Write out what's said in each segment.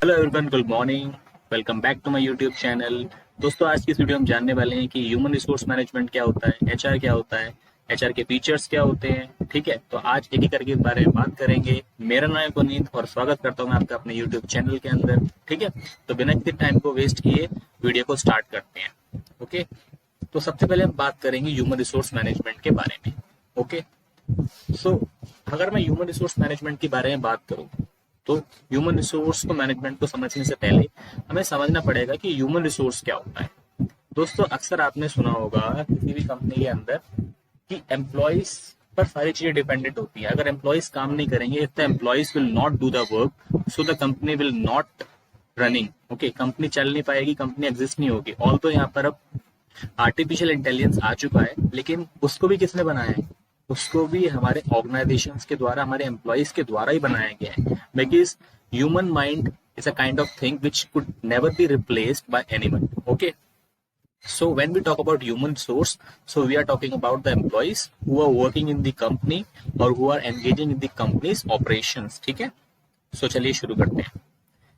Hello everyone, good morning. Welcome back to my YouTube channel. दोस्तों, आज की इस वीडियो में हम जानने वाले हैं कि ह्यूमन रिसोर्स मैनेजमेंट क्या होता है, एचआर क्या होता है, एचआर के फीचर्स क्या होते हैं। ठीक है, तो आज एक एक करके इस बारे में बात करेंगे। मेरा नाम है पुनीत और स्वागत करता हूँ मैं आपका अपने यूट्यूब चैनल के अंदर। ठीक है, तो बिना किसी टाइम को वेस्ट किए वीडियो को स्टार्ट करते हैं। ओके, तो सबसे पहले हम बात करेंगे ह्यूमन रिसोर्स मैनेजमेंट के बारे में। ओके, सो अगर मैं ह्यूमन रिसोर्स मैनेजमेंट के बारे में बात करूं तो ह्यूमन रिसोर्स को मैनेजमेंट को समझने से पहले हमें समझना पड़ेगा कि ह्यूमन रिसोर्स क्या होता है। दोस्तों, अक्सर आपने सुना होगा किसी भी कंपनी के अंदर कि एम्प्लॉयज पर सारी चीजें डिपेंडेंट होती है। अगर एम्प्लॉयज काम नहीं करेंगे, if the employees will not do the work, so the company will not running. Okay, company चल नहीं पाएगी, कंपनी एग्जिस्ट नहीं होगी। ऑल तो यहाँ पर अब आर्टिफिशियल इंटेलिजेंस आ चुका है, लेकिन उसको भी किसने बनाया है? उसको भी हमारे ऑर्गेनाइजेशंस के द्वारा, हमारे एम्प्लॉयज के द्वारा ही बनाया गया है। Because human mind is a kind of thing which could never be replaced by anyone. Okay, so when we talk about human resource, so we are talking about the employees who are working in the company or who are engaging in the company's operations. ठीक है, so चलिए शुरू करते हैं।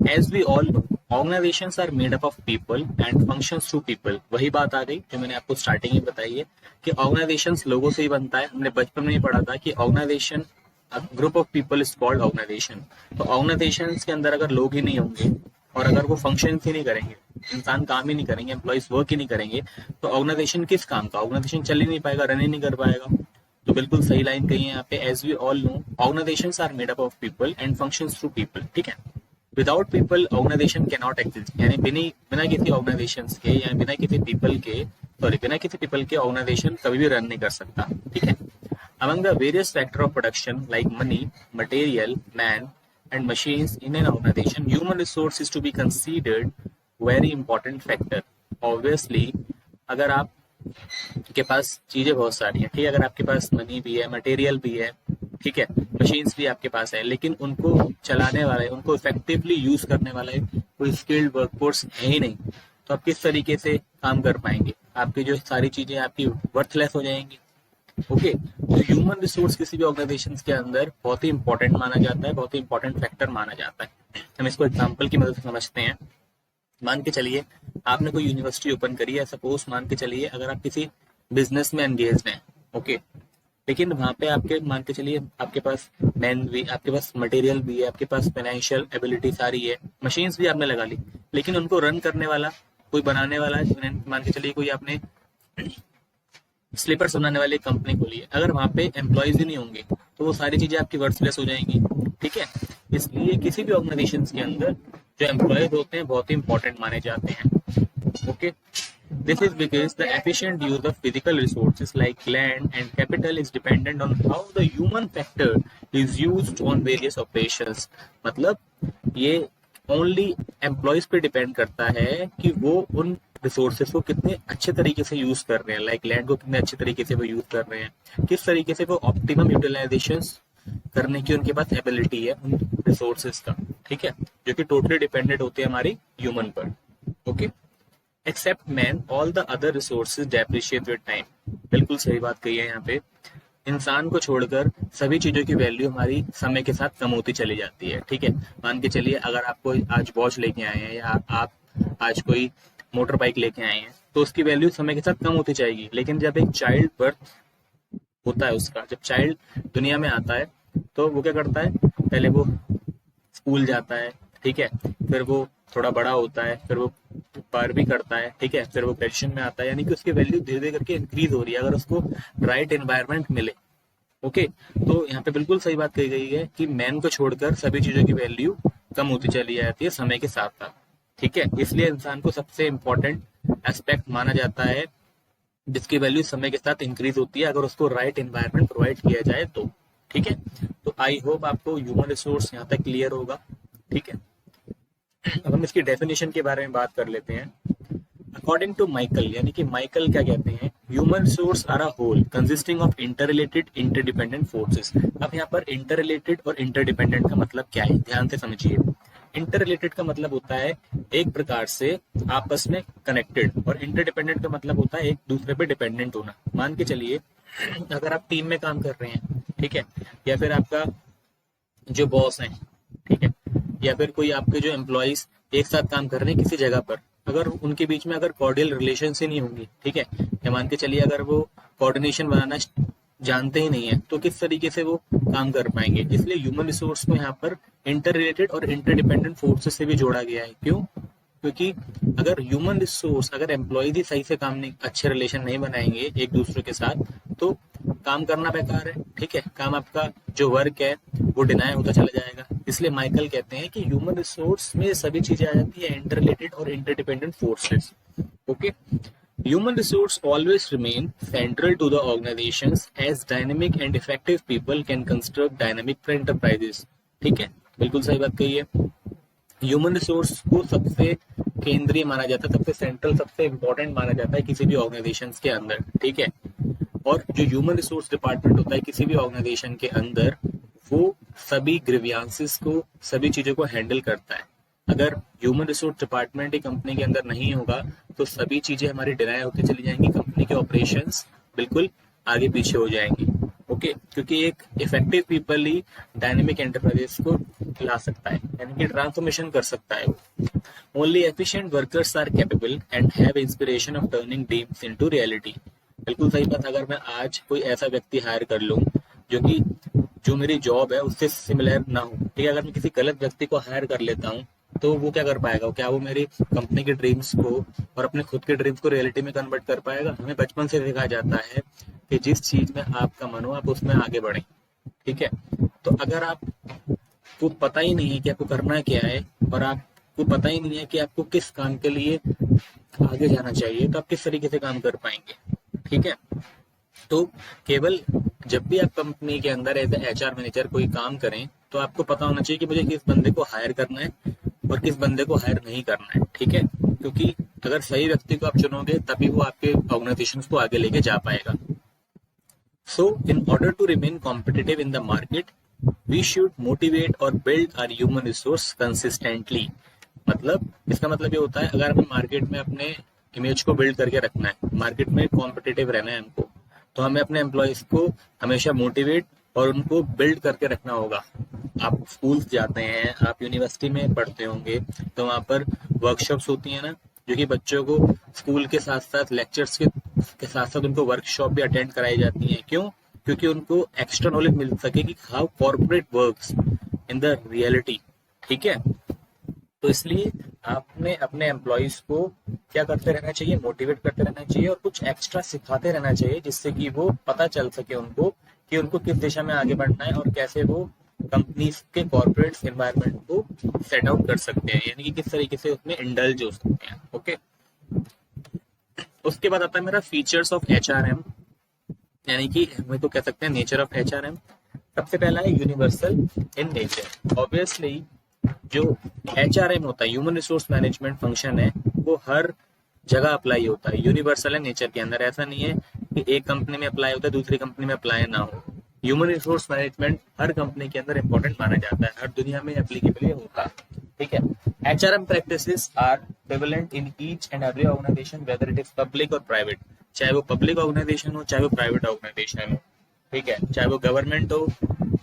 As we all know, organizations are made up of people and functions through people। वही बात आ गई जो मैंने आपको स्टार्टिंग में बताई है कि ऑर्गेनाइजेशंस लोगों से ही बनता है। हमने बचपन में ही पढ़ा था कि organisation, group of people is called organisation. तो ऑर्गेनाइजेशंस के अंदर अगर लोग ही नहीं होंगे और अगर वो फंक्शन ही नहीं करेंगे, इंसान काम ही नहीं करेंगे, एम्प्लॉइज वर्क ही नहीं करेंगे, तो ऑर्गेनाइजेशन किस काम का? ऑर्गेनाइजेशन चल ही नहीं पाएगा, रन ही नहीं कर पाएगा। तो बिल्कुल सही लाइन कही है यहाँ पे। As we all know, organisations are made up of people and functions through people. ठीक है, without people organisation can not exist. यानी बिना किसी ऑर्गेनाइजेशन के या बिना किसी पीपल के ऑर्गेनाइजेशन कभी भी रन नहीं कर सकता। ठीक है, among the various factor of production like money, material, man and machines in an organization, human resource is to be considered very important factor। obviously अगर आप के पास चीजें बहुत सारी हैं, ठीक है, अगर आपके पास मनी भी है, मटेरियल भी है, ठीक है, मशीन्स भी आपके पास है, लेकिन उनको चलाने वाला है, उनको इफेक्टिवली यूज करने वाला है कोई स्किल्ड वर्कफोर्स है ही नहीं, तो आप किस तरीके से काम कर पाएंगे? आपकी जो सारी चीजें आपकी वर्थलेस हो जाएंगी। ओके, तो ह्यूमन रिसोर्स किसी भी ऑर्गेनाइजेशन के अंदर बहुत ही इंपॉर्टेंट माना जाता है, बहुत ही इंपॉर्टेंट फैक्टर माना जाता है। हम इसको एग्जाम्पल की मदद से समझते हैं। मान के चलिए आपने कोई यूनिवर्सिटी ओपन करी है। सपोज मान के चलिए अगर आप किसी बिजनेस में एंगेज हैं, ओके, लेकिन वहां पे आपके मान के चलिए आपके पास मैन भी, आपके पास मटेरियल भी है, आपके पास फाइनेंशियल एबिलिटी सारी है, मशीन्स भी आपने लगा ली, लेकिन उनको रन करने वाला, कोई बनाने वाला, मान के चलिए कोई आपने स्लीपर्स बनाने वाली कंपनी खोली है, अगर वहां पे एम्प्लॉयज ही नहीं होंगे तो वो सारी चीजें आपकी वर्थलेस हो जाएंगी। ठीक है, इसलिए किसी भी ऑर्गेनाइजेशन के अंदर जो एम्प्लॉयज होते हैं बहुत ही इंपॉर्टेंट माने जाते हैं। Okay, this is because the efficient use of physical resources like land and capital is dependent on how the human factor is used on various operations। मतलब ये ओनली एम्प्लॉयज पे डिपेंड करता है कि वो उन रिसोर्सेस को कितने अच्छे तरीके से यूज कर रहे हैं, लाइक लैंड को कितने अच्छे तरीके से वो यूज कर रहे हैं, किस तरीके से वो ऑप्टिमम यूटिलाइजेशन करने की उनके पास एबिलिटी है उन रिसोर्सेस का। ठीक है, जो कि टोटली डिपेंडेंट होते हैं हमारी ह्यूमन पर। Okay, except man all the other resources depreciate with time. बिल्कुल सही बात कही है यहाँ पे। इंसान को छोड़कर सभी चीजों की वैल्यू हमारी समय के साथ कम होती चली जाती है। ठीक है, मान के चलिए अगर आप कोई आज वॉच लेके आए हैं या आप आज कोई मोटर बाइक लेके आए हैं, तो उसकी वैल्यू समय के साथ कम होती जाएगी। लेकिन जब एक चाइल्ड बर्थ होता है, उसका जब चाइल्ड दुनिया में आता है, तो वो क्या करता है? पहले वो स्कूल जाता है, ठीक है, फिर वो थोड़ा बड़ा होता है, फिर वो 12वीं करता है, ठीक है, फिर वो ग्रेजुएशन में आता है, यानी कि उसकी वैल्यू धीरे धीरे करके इंक्रीज हो रही है अगर उसको राइट एनवायरनमेंट मिले। ओके, तो यहाँ पे बिल्कुल सही बात कही गई है कि मैन को छोड़कर सभी चीजों की वैल्यू कम होती चली जाती है समय के साथ साथ। ठीक है, इसलिए इंसान को सबसे इंपॉर्टेंट एस्पेक्ट माना जाता है जिसकी वैल्यू समय के साथ इंक्रीज होती है अगर उसको राइट एनवायरनमेंट प्रोवाइड किया जाए तो। ठीक है, तो आई होप आपको ह्यूमन रिसोर्स यहाँ तक क्लियर होगा। ठीक है, अब हम इसकी डेफिनेशन के बारे में बात कर लेते हैं। अकॉर्डिंग टू माइकल, यानी कि माइकल क्या कहते हैं? Human resource are a whole consisting of interrelated interdependent forces. अब यहाँ पर इंटररिलेटेड और इंटरडिपेंडेंट का मतलब क्या है, ध्यान से समझिए। इंटररिलेटेड का मतलब होता है एक प्रकार से आपस में कनेक्टेड, और इंटरडिपेंडेंट का मतलब होता है एक दूसरे पे डिपेंडेंट होना। मान के चलिए अगर आप टीम में काम कर रहे हैं, ठीक है, या फिर आपका जो बॉस है, ठीक है, या फिर कोई आपके जो एम्प्लॉइज एक साथ काम कर रहे हैं किसी जगह पर, अगर उनके बीच में अगर कॉर्डियल रिलेशन ही नहीं होंगी, ठीक है, या मान के चलिए अगर वो कोऑर्डिनेशन बनाना जानते ही नहीं है, तो किस तरीके से वो काम कर पाएंगे। इसलिए ह्यूमन रिसोर्स को यहाँ पर इंटर रिलेटेड और इंटरडिपेंडेंट फोर्सेस से भी जोड़ा गया है। क्यों? क्योंकि अगर ह्यूमन रिसोर्स, अगर एम्प्लॉयज ही सही से काम नहीं, अच्छे रिलेशन नहीं बनाएंगे एक दूसरे के साथ, तो काम करना बेकार है, ठीक है, काम आपका जो वर्क है वो डिनाई होता चला जाएगा। इसलिए माइकल कहते हैं कि ह्यूमन रिसोर्स में सभी चीजें आ जाती है, इंटर रिलेटेड और interdependent forces. Okay, human resource always remain central to the organizations as dynamic and effective people can construct dynamic enterprises। ठीक है, बिल्कुल सही बात कही है। ह्यूमन रिसोर्स को सबसे केंद्रीय माना जाता है, सबसे सेंट्रल, सबसे इंपॉर्टेंट माना जाता है किसी भी ऑर्गेनाइजेशन के अंदर, ठीक है। और जो ह्यूमन रिसोर्स डिपार्टमेंट होता है किसी भी ऑर्गेनाइजेशन के अंदर, वो सभी ग्रीवियांसेस को, सभी चीजों को हैंडल करता है। अगर ह्यूमन रिसोर्स डिपार्टमेंट एक कंपनी के अंदर नहीं होगा तो सभी चीजें हमारी डिनाई होती चली जाएंगी, कंपनी के ऑपरेशंस बिल्कुल आगे पीछे हो जाएंगे। ओके, क्योंकि एक इफेक्टिव पीपल ही डायनेमिक एंटरप्राइजेस को ला सकता है, यानी कि ट्रांसफॉर्मेशन कर सकता है। Only efficient workers are capable and have inspiration of turning dreams into reality. बिल्कुल सही बात। अगर मैं आज कोई ऐसा व्यक्ति हायर कर लूं जो मेरी जॉब है उससे सिमिलर ना हो, ठीक है, अगर मैं किसी गलत व्यक्ति को हायर कर लेता हूँ तो वो क्या कर पाएगा, क्या वो मेरी कंपनी के ड्रीम्स को और अपने खुद के ड्रीम्स को रियलिटी में कन्वर्ट कर पाएगा? हमें बचपन से सिखाया जाता है कि जिस चीज में आपका मन हो आप उसमें आगे बढ़ें, ठीक है। तो अगर आपको पता ही नहीं है कि आपको करना क्या है और आपको पता ही नहीं है कि आपको किस काम के लिए आगे जाना चाहिए, तो आप किस तरीके से काम कर पाएंगे, ठीक है। तो केवल जब भी आप कंपनी के अंदर एज HR मैनेजर कोई काम करें तो आपको पता होना चाहिए कि मुझे किस बंदे को हायर करना है और किस बंदे को हायर नहीं करना है, ठीक है। क्योंकि अगर सही व्यक्ति को आप चुनोगे तभी वो आपके ऑर्गेनाइजेशन को आगे लेके जा पाएगा। So in order to remain competitive in the market we should motivate और build our human resource consistently. मतलब इसका मतलब ये होता है, अगर हमें मार्केट में अपने इमेज को बिल्ड करके रखना है, मार्केट में कॉम्पिटिटिव रहना है हमको, तो हमें अपने एम्प्लॉयज को हमेशा मोटिवेट और उनको बिल्ड करके रखना होगा। आप स्कूल जाते हैं, आप यूनिवर्सिटी में पढ़ते होंगे, तो वहाँ पर वर्कशॉप्स होती हैं ना, जो कि बच्चों को स्कूल के साथ साथ लेक्चर्स के साथ साथ उनको वर्कशॉप भी अटेंड कराई जाती हैं। क्यों? क्योंकि उनको एक्स्ट्रा नॉलेज मिल सके कि how corporate works in the reality, ठीक है। तो इसलिए आपने अपने एम्प्लॉयज को क्या करते रहना चाहिए, मोटिवेट करते रहना चाहिए और कुछ एक्स्ट्रा सिखाते रहना चाहिए, जिससे कि वो पता चल सके उनको कि उनको किस दिशा में आगे बढ़ना है और कैसे वो कंपनी के कॉर्पोरेट एनवायरनमेंट को सेट आउट कर सकते हैं, यानी कि किस तरीके से उसमें इंडल्ज हो सकते हैं। ओके, उसके बाद आता है मेरा फीचर्स ऑफ HRM, यानी कि हम तो कह सकते हैं नेचर ऑफ HRM। सबसे पहला है यूनिवर्सल इन नेचर। ऑब्वियसली जो HRM होता है, ह्यूमन रिसोर्स मैनेजमेंट फंक्शन है, वो हर जगह अप्लाई होता है, यूनिवर्सल है नेचर के अंदर। ऐसा नहीं है कि एक कंपनी में अप्लाई होता है दूसरी कंपनी में अप्लाई ना हो। ह्यूमन रिसोर्स मैनेजमेंट हर कंपनी के अंदर इंपॉर्टेंट माना जाता है, हर दुनिया में एप्लीकेबल होता है, ठीक है। HRM practices are prevalent in each and every organisation whether it is public और प्राइवेट, चाहे वो पब्लिक ऑर्गेनाइजेशन हो चाहे वो प्राइवेट ऑर्गेनाइजेशन हो, ठीक है, चाहे वो गवर्नमेंट हो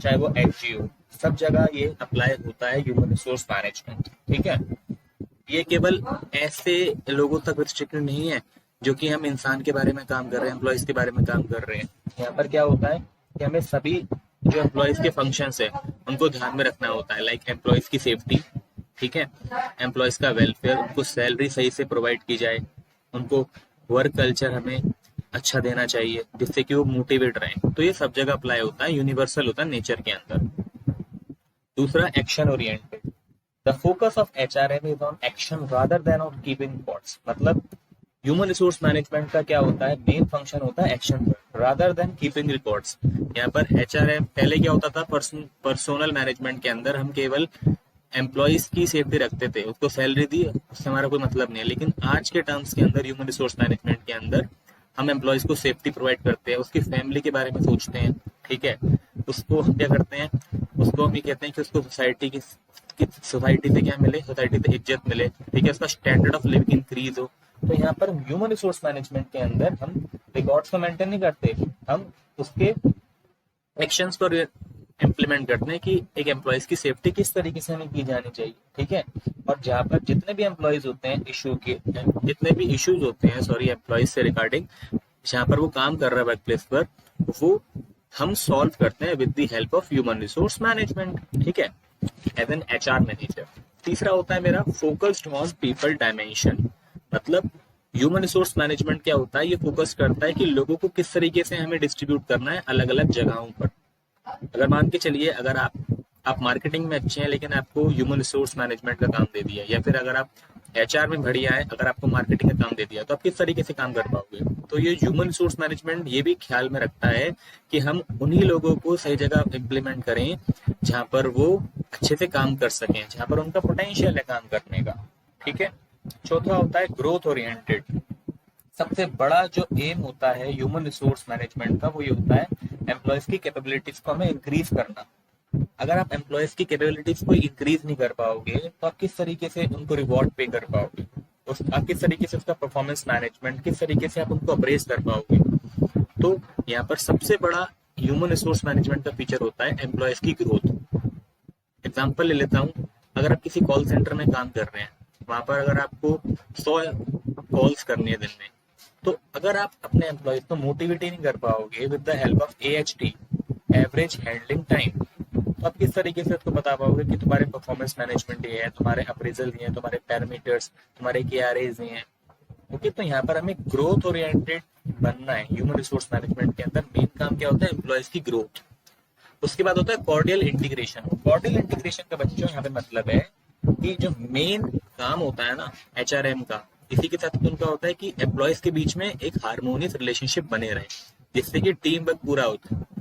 चाहे वो NGO, सब जगह ये अप्लाई होता है ह्यूमन रिसोर्स मैनेजमेंट, ठीक है। ये केवल ऐसे लोगों तक रिस्ट्रिक्टेड नहीं है जो कि हम इंसान के बारे में काम कर रहे हैं, एम्प्लॉयज के बारे में काम कर रहे हैं। यहाँ पर क्या होता है कि हमें सभी जो एम्प्लॉयज के फंक्शंस है उनको ध्यान में रखना होता है, लाइक एम्प्लॉयज की सेफ्टी, ठीक है, एम्प्लॉयज का वेलफेयर, उनको सैलरी सही से प्रोवाइड की जाए, उनको वर्क कल्चर हमें अच्छा देना चाहिए जिससे कि वो मोटिवेट रहे। तो ये सब जगह अप्लाई होता है, यूनिवर्सल होता है नेचर के अंदर। दूसरा, action oriented. The focus of HRM is on action rather than on keeping records. मतलब ह्यूमन रिसोर्स मैनेजमेंट का क्या होता है, मेन फंक्शन होता है एक्शन पर रादर देन कीपिंग रिकॉर्ड्स। यहाँ पर HRM पहले क्या होता था, पर्सोनल मैनेजमेंट के अंदर हम केवल एम्प्लॉयज की सेफ्टी रखते थे, उसको सैलरी दी, उससे हमारा कोई मतलब नहीं है। लेकिन आज के टर्म्स के अंदर ह्यूमन रिसोर्स मैनेजमेंट के अंदर हम एम्प्लॉयज को सेफ्टी प्रोवाइड करते हैं, उसकी फैमिली के बारे में सोचते हैं, ठीक है। उसको हम क्या करते हैं, उसको हम ये कहते हैं कि उसको सोसाइटी से क्या मिले, सोसाइटी से इज्जत मिले, ठीक है, उसका स्टैंडर्ड ऑफ लिविंग इंक्रीज हो। तो यहाँ पर ह्यूमन रिसोर्स मैनेजमेंट के अंदर हम रिकॉर्ड्स को मेंटेन नहीं करते, हम उसके एक्शंस को इम्प्लीमेंट करते हैं कि एक एम्प्लॉयज की सेफ्टी किस तरीके से हमें की जानी चाहिए, ठीक है। और जहाँ पर जितने भी एम्प्लॉयज होते हैं जितने भी इश्यूज होते हैं सॉरी एम्प्लॉयज से रिगार्डिंग, जहाँ पर वो काम कर रहा है वर्क प्लेस पर, वो हम सॉल्व करते हैं with the help of human resource management, ठीक है, एज एन एचआर मैनेजर। तीसरा होता है मेरा फोकस्ड ऑन पीपल डायमेंशन। मतलब ह्यूमन रिसोर्स मैनेजमेंट क्या होता है, ये फोकस करता है कि लोगों को किस तरीके से हमें डिस्ट्रीब्यूट करना है अलग अलग जगहों पर। अगर मान के चलिए, अगर आप मार्केटिंग में अच्छे हैं लेकिन आपको ह्यूमन रिसोर्स मैनेजमेंट का काम दे दिया, या फिर अगर आप एचआर में बढ़िया है, अगर आपको मार्केटिंग का काम दे दिया, तो आप किस तरीके से काम कर पाओगे। तो ये ह्यूमन रिसोर्स मैनेजमेंट ये भी ख्याल में रखता है कि हम उन्हीं लोगों को सही जगह इम्प्लीमेंट करें जहां पर वो अच्छे से काम कर सकें, जहां पर उनका पोटेंशियल है काम करने का, ठीक है। चौथा होता है ग्रोथ ओरिएंटेड। सबसे बड़ा जो एम होता है ह्यूमन रिसोर्स मैनेजमेंट का, वो ये होता है एम्प्लॉयज की कैपेबिलिटीज को हमें इंक्रीज करना। अगर आप एम्प्लॉयज की कैपेबिलिटीज को इंक्रीज नहीं कर पाओगे तो आप किस तरीके से उनको रिवॉर्ड पे कर पाओगे, आप किस तरीके से उसका परफॉर्मेंस मैनेजमेंट, किस तरीके से आप उनको अप्रेज कर पाओगे। तो यहाँ पर सबसे बड़ा ह्यूमन रिसोर्स मैनेजमेंट का फीचर होता है एम्प्लॉयज की ग्रोथ। एग्जाम्पल ले लेता हूँ, अगर आप किसी कॉल सेंटर में काम कर रहे हैं, वहां पर अगर आपको 100 कॉल्स करनी है दिन में, तो अगर आप अपने एम्प्लॉयज को मोटिवेट ही नहीं कर पाओगे with the help of AHT, average handling time, तो आप किस तरीके से उसको बता पाओगे कि तुम्हारे परफॉर्मेंस मैनेजमेंट ये है, तुम्हारे अप्रेजल ये है, तुम्हारे पैरामीटर्स, तुम्हारे KRAs ये हैं। ओके, तो यहाँ पर हमें ग्रोथ ओरिएंटेड बनना है। ह्यूमन रिसोर्स मैनेजमेंट के अंदर मेन काम क्या होता है, एम्प्लॉयज की ग्रोथ। उसके बाद होता है कॉर्डियल इंटीग्रेशन। कॉर्डियल इंटीग्रेशन का बच्चों यहाँ पे मतलब है कि जो मेन काम होता है ना HRM का, इसी के साथ उनका होता है कि एम्प्लॉयज के बीच में एक हार्मोनियस रिलेशनशिप बने रहे, जिससे कि टीम वर्क पूरा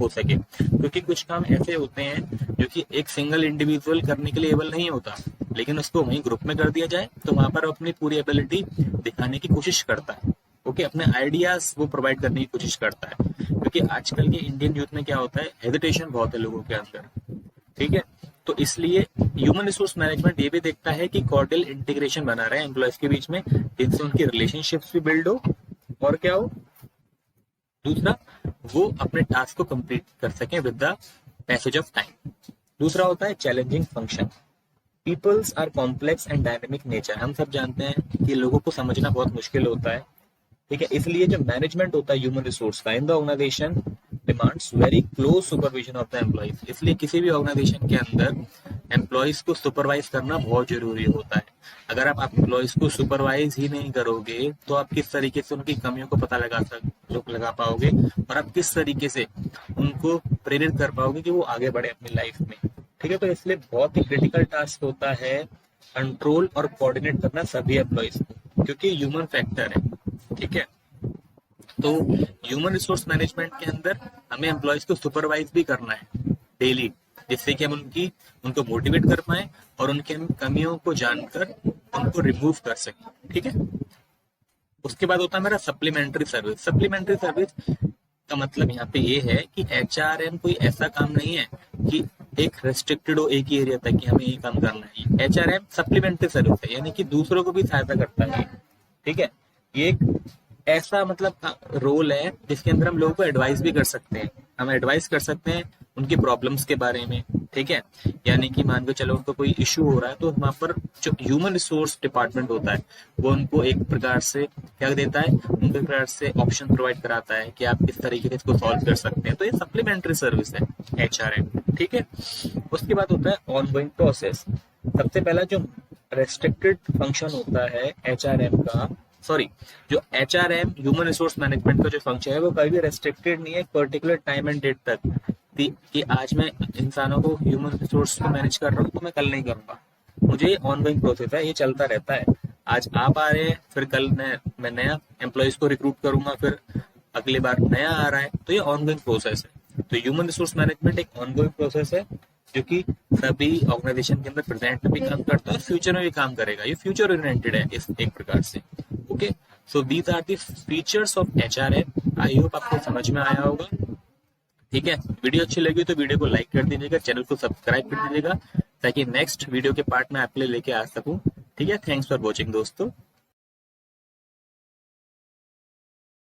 हो सके। क्योंकि कुछ काम ऐसे होते हैं जो कि एक सिंगल इंडिविजुअल करने के लिए एबल नहीं होता, लेकिन उसको वहीं ग्रुप में कर दिया जाए तो वहां पर अपनी पूरी एबिलिटी दिखाने की कोशिश करता है। ओके, अपने आइडियाज वो प्रोवाइड करने की कोशिश करता है। क्योंकि आजकल के इंडियन यूथ में क्या होता है, हेजिटेशन बहुत है लोगों के अंदर, ठीक है। तो इसलिए ह्यूमन रिसोर्स मैनेजमेंट ये भी देखता है कि कॉर्डियल इंटीग्रेशन बना रहे एम्प्लॉयज के बीच में, जिनसे उनकी रिलेशनशिप्स भी बिल्ड हो और क्या हो, दूसरा वो अपने टास्क को कंप्लीट कर सकें with the passage of time. दूसरा होता है challenging function. Peoples are complex and dynamic nature. हम सब जानते हैं कि लोगों को समझना बहुत मुश्किल होता है, ठीक है। इसलिए जो मैनेजमेंट होता है ह्यूमन रिसोर्स का in the organisation demands very close supervision of the employees. इसलिए किसी भी ऑर्गेनाइजेशन के अंदर एम्प्लॉइज को सुपरवाइज करना बहुत जरूरी होता है। अगर आप एम्प्लॉइज को सुपरवाइज ही नहीं करोगे तो आप किस तरीके से उनकी कमियों को पता लगा पाओगे, और आप किस तरीके से उनको प्रेरित कर पाओगे कि वो आगे बढ़े अपनी लाइफ में, ठीक है। तो इसलिए बहुत ही क्रिटिकल टास्क होता है कंट्रोल और कोऑर्डिनेट करना सभी एम्प्लॉइज को, क्योंकि ह्यूमन फैक्टर है, ठीक है। तो ह्यूमन रिसोर्स मैनेजमेंट के अंदर हमें एम्प्लॉयज को सुपरवाइज भी करना है डेली, जिससे कि हम उनको मोटिवेट कर पाए और उनके कमियों को जानकर उनको रिमूव कर सकें, ठीक है। उसके बाद होता है मेरा सप्लीमेंट्री सर्विस। सप्लीमेंट्री सर्विस का मतलब यहाँ पे ये है कि HRM कोई ऐसा काम नहीं है कि एक रेस्ट्रिक्टेड हो एक ही एरिया तक कि हमें ये काम करना है। HRM सप्लीमेंट्री सर्विस है, यानी कि दूसरों को भी सहायता करता है, ठीक है। ये एक ऐसा मतलब रोल है जिसके अंदर हम लोगों को एडवाइस भी कर सकते हैं। हम एडवाइस कर सकते हैं उनकी प्रॉब्लम्स के बारे में, ठीक है। यानी कि मान के चलो उनको कोई इशू हो रहा है तो वहां पर जो ह्यूमन रिसोर्स डिपार्टमेंट होता है वो उनको एक प्रकार से क्या देता है, उनको एक प्रकार से ऑप्शन प्रोवाइड कराता है कि आप किस तरीके से इसको सॉल्व कर सकते हैं। तो ये सप्लीमेंट्री सर्विस है HRM, ठीक है। उसके बाद होता है ऑनगोइंग प्रोसेस। सबसे पहला जो रेस्ट्रिक्टेड फंक्शन होता है HRM का, सॉरी जो HRM ह्यूमन रिसोर्स मैनेजमेंट का जो फंक्शन है वो कभी भी रेस्ट्रिक्टेड नहीं है पर्टिकुलर टाइम एंड डेट तक कि आज मैं इंसानों को ह्यूमन रिसोर्स को मैनेज कर रहा हूँ तो मैं कल नहीं करूंगा। मुझे ऑनगोइंग प्रोसेस है, ये चलता रहता है। आज आप आ रहे हैं, फिर कल मैं नया एम्प्लॉयज को रिक्रूट करूंगा, फिर अगली बार नया आ रहा है, तो ये ऑनगोइंग प्रोसेस है। तो ह्यूमन रिसोर्स मैनेजमेंट एक ऑनगोइंग प्रोसेस है जो कि सभी ऑर्गेनाइजेशन के अंदर प्रेजेंट में भी काम करता है और फ्यूचर में भी काम करेगा। ये फ्यूचर ओरिएंटेड है इस एक प्रकार से। Okay, so these are the features of HRM। I hope आपको समझ में आया होगा, ठीक है। वीडियो अच्छी लगी तो वीडियो को लाइक कर दीजिएगा, चैनल को सब्सक्राइब कर दीजिएगा ताकि नेक्स्ट वीडियो के पार्ट में आपके लिए लेके आ सकूं, ठीक है। थैंक्स फॉर वॉचिंग दोस्तों।